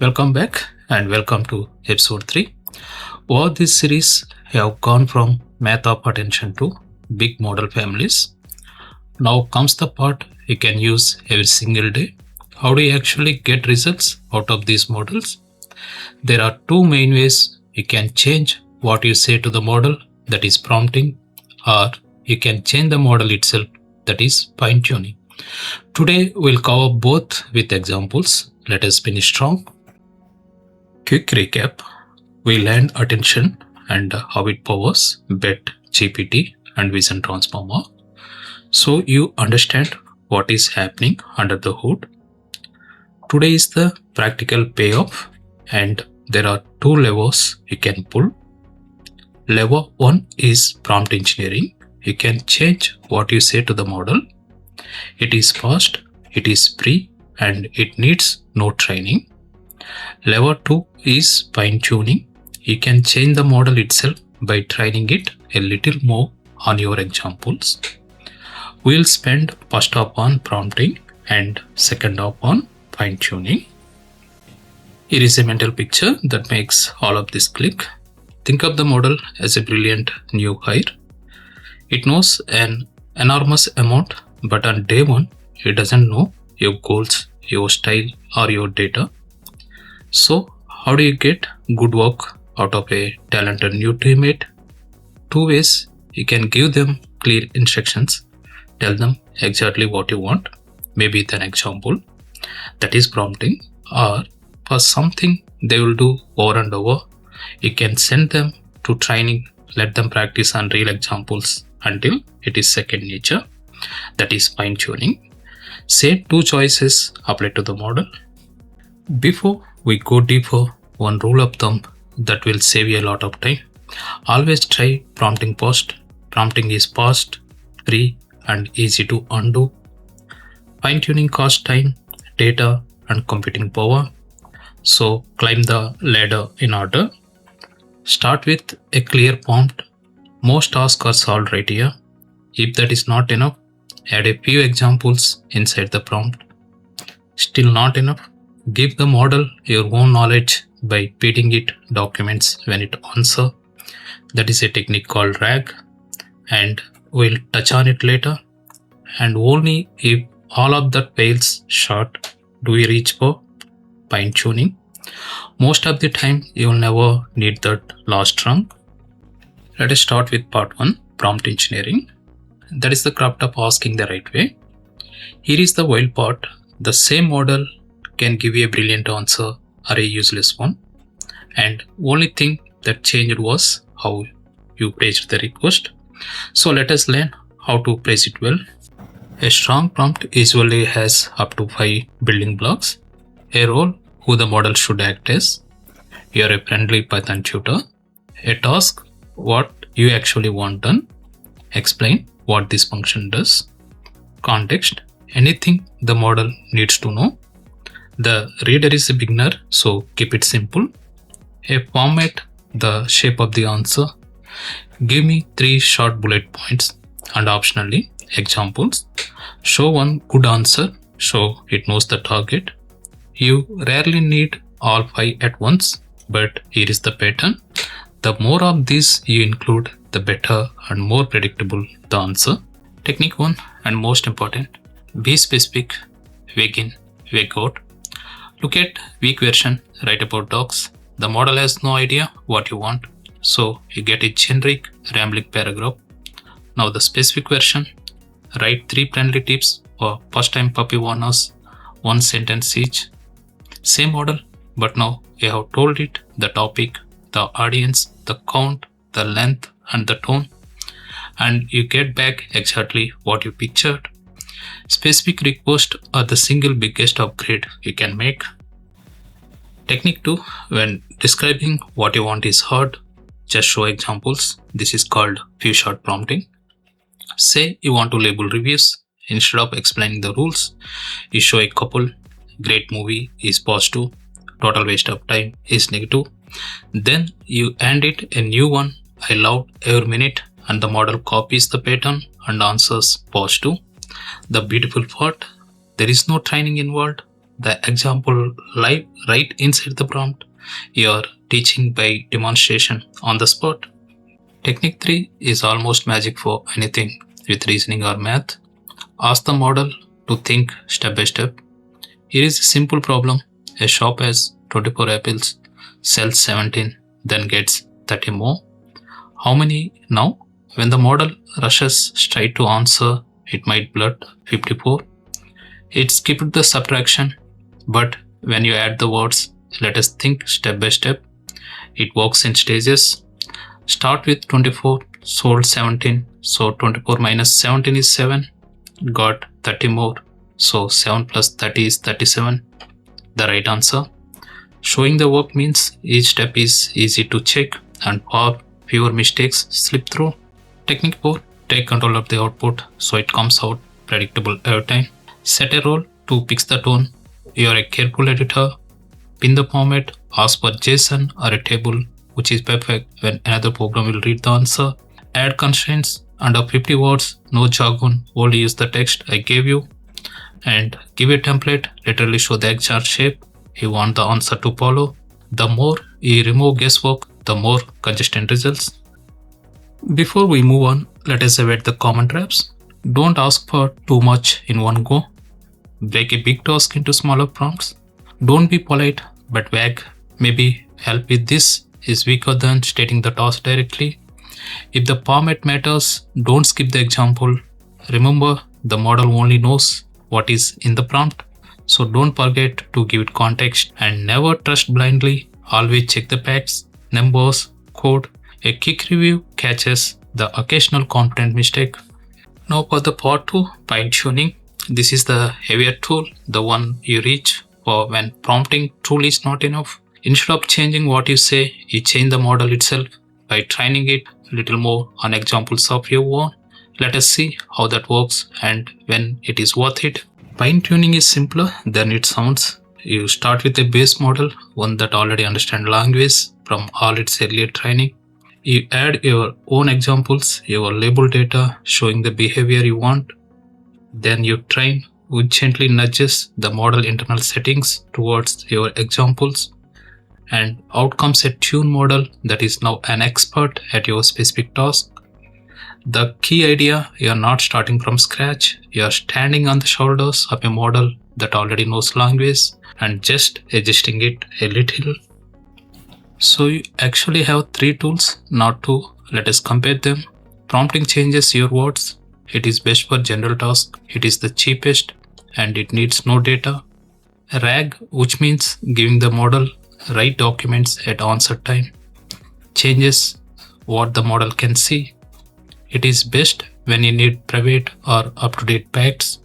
Welcome back and welcome to episode 3. Over this series, we have gone from math of attention to big model families. Now comes the part you can use every single day. How do you actually get results out of these models? There are two main ways you can change what you say to the model, that is prompting, or you can change the model itself, that is fine tuning. Today we'll cover both with examples. Let us finish strong. Quick recap. We learned attention and how it powers BET, GPT and Vision Transformer. So you understand what is happening under the hood. Today is the practical payoff, and there are two levers you can pull. Lever 1 is prompt engineering. You can change what you say to the model. It is fast, it is free, and it needs no training. Lever 2 is fine tuning. You can change the model itself by training it a little more on your examples. We'll spend first half on prompting and second half on fine tuning. Here is a mental picture that makes all of this click. Think of the model as a brilliant new hire. It knows an enormous amount, but on day one, it doesn't know your goals, your style, or your data. So, how do you get good work out of a talented new teammate? Two ways. You can give them clear instructions. Tell them exactly what you want, maybe with an example. That is prompting. Or for something they will do over and over, you can send them to training, let them practice on real examples until it is second nature. That is fine tuning. Say two choices apply to the model. Before we go deeper, one rule of thumb that will save you a lot of time. Always try prompting first. Prompting is fast, free, and easy to undo. Fine tuning costs time, data, and computing power. So climb the ladder in order. Start with a clear prompt. Most tasks are solved right here. If that is not enough, add a few examples inside the prompt. Still not enough? Give the model your own knowledge by feeding it documents when it answers. That is a technique called RAG, and we'll touch on it later. And only if all of that fails short do we reach for fine tuning. Most of the time you'll never need that last rung. Let us start with part 1, prompt engineering. That is the craft of asking the right way. Here is the wild part. The same model can give you a brilliant answer or a useless one, and only thing that changed was how you phrased the request. So let us learn how to phrase it well. A strong prompt usually has up to 5 building blocks. A role, who the model should act as. You are a friendly Python tutor. A task, what you actually want done. Explain what this function does. Context, anything the model needs to know. The reader is a beginner, so keep it simple. A format, the shape of the answer. Give me 3 short bullet points and optionally examples. Show one good answer so it knows the target. You rarely need all 5 at once, but here is the pattern. The more of these you include, the better and more predictable the answer. Technique 1 and most important, be specific, vague in, vague out. Look at weak version, write about dogs. The model has no idea what you want, so you get a generic rambling paragraph. Now the specific version, write 3 friendly tips for first time puppy owners, 1 sentence each. Same model, but now you have told it the topic, the audience, the count, the length, and the tone, and you get back exactly what you pictured. Specific requests are the single biggest upgrade you can make. Technique 2, when describing what you want is hard, just show examples. This is called few shot prompting. Say you want to label reviews. Instead of explaining the rules, you show a couple. Great movie is positive, total waste of time is negative. Then you add it a new one, I loved every minute, and the model copies the pattern and answers positive. The beautiful part, there is no training involved, the example live right inside the prompt. You're teaching by demonstration on the spot. Technique 3 is almost magic for anything with reasoning or math. Ask the model to think step by step. Here is a simple problem. A shop has 24 apples, sells 17, then gets 30 more. How many now? When the model rushes straight to answer, it might blurt 54. It skipped the subtraction, but when you add the words, let us think step by step. It works in stages. Start with 24, sold 17, so 24 minus 17 is 7, got 30 more, so 7 plus 30 is 37, the right answer. Showing the work means each step is easy to check and far fewer mistakes slip through. Technique 4, take control of the output so it comes out predictable every time. Set a role to fix the tone. You are a careful editor. Pin the format, ask for JSON or a table, which is perfect when another program will read the answer. Add constraints under 50 words, no jargon, only use the text I gave you. And give a template, literally show the exact shape you want the answer to follow. The more you remove guesswork, the more consistent results. Before we move on, let us avoid the common traps. Don't ask for too much in one go. Break a big task into smaller prompts. Don't be polite but vague. Maybe help with this is weaker than stating the task directly. If the format matters, don't skip the example. Remember, the model only knows what is in the prompt, so don't forget to give it context and never trust blindly. Always check the facts, numbers, code. A quick review catches the occasional confident mistake. Now for the part 2, fine tuning. This is the heavier tool, the one you reach for when prompting truly is not enough. Instead of changing what you say, you change the model itself by training it a little more on examples of your own. Let us see how that works and when it is worth it. Fine tuning is simpler than it sounds. You start with a base model, one that already understands language from all its earlier training. You add your own examples, your label data showing the behavior you want. Then you train, which gently nudges the model internal settings towards your examples. And out comes a tuned model that is now an expert at your specific task. The key idea, you are not starting from scratch, you are standing on the shoulders of a model that already knows language and just adjusting it a little. So you actually have 3 tools, not 2. Let us compare them. Prompting changes your words. It is best for general tasks. It is the cheapest and it needs no data. RAG, which means giving the model right documents at answer time, changes what the model can see. It is best when you need private or up-to-date facts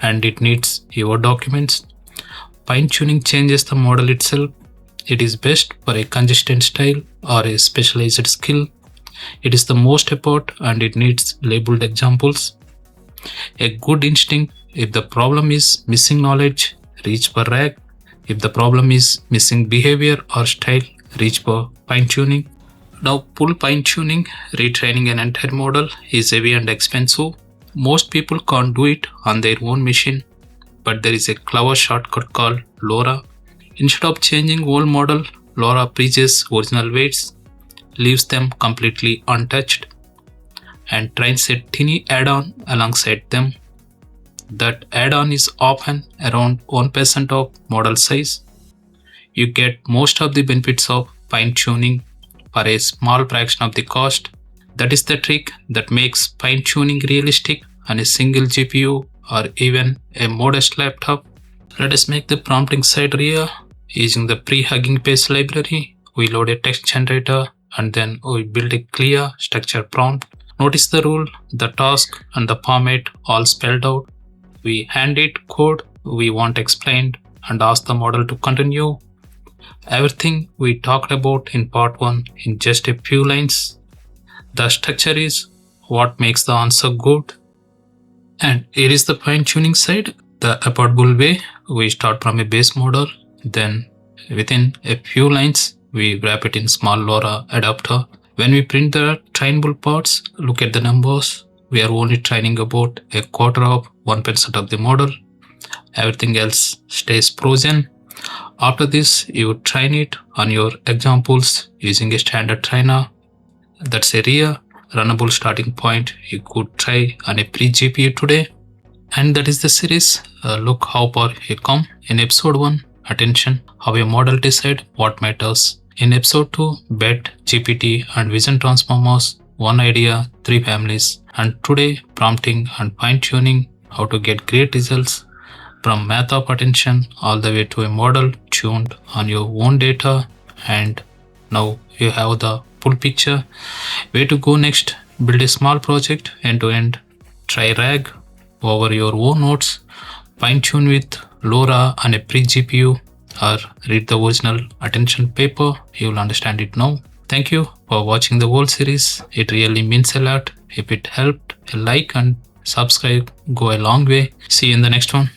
and it needs your documents. Fine-tuning changes the model itself. It is best for a consistent style or a specialized skill. It is the most effort and it needs labeled examples. A good instinct, if the problem is missing knowledge, reach for RAG. If the problem is missing behavior or style, reach for fine-tuning. Now full fine-tuning, retraining an entire model is heavy and expensive. Most people can't do it on their own machine, but there is a clever shortcut called LoRA. Instead of changing whole model, LoRA freezes original weights, leaves them completely untouched, and trains a tiny add-on alongside them. That add-on is often around 1% of model size. You get most of the benefits of fine-tuning for a small fraction of the cost. That is the trick that makes fine-tuning realistic on a single GPU or even a modest laptop. Let us make the prompting side real. Using the pre-Hugging Face library, we load a text generator and then we build a clear structured prompt. Notice the rule, the task and the format all spelled out. We hand it code we want explained and ask the model to continue. Everything we talked about in part 1 in just a few lines. The structure is what makes the answer good. And here is the fine-tuning side, the affordable way. We start from a base model, then within a few lines, we wrap it in small LoRa adapter. When we print the trainable parts, look at the numbers. We are only training about a quarter of 1% of the model. everything else stays frozen. After this, you train it on your examples using a standard trainer. That's a real runnable starting point you could try on a pre-GPU today. And that is the series. Look how far you come. In episode 1, attention, how a model decide what matters. In episode 2, BET, GPT and vision transformers, one idea, 3 families. And today, prompting and fine-tuning, how to get great results from math of attention all the way to a model tuned on your own data. And now you have the full picture. Where to go next? Build a small project end to end. Try RAG over your own notes. Fine tune with LoRA and a pre GPU, or read the original attention paper. You will understand it now. Thank you for watching the whole series. It really means a lot. If it helped, a like and subscribe go a long way. See you in the next one.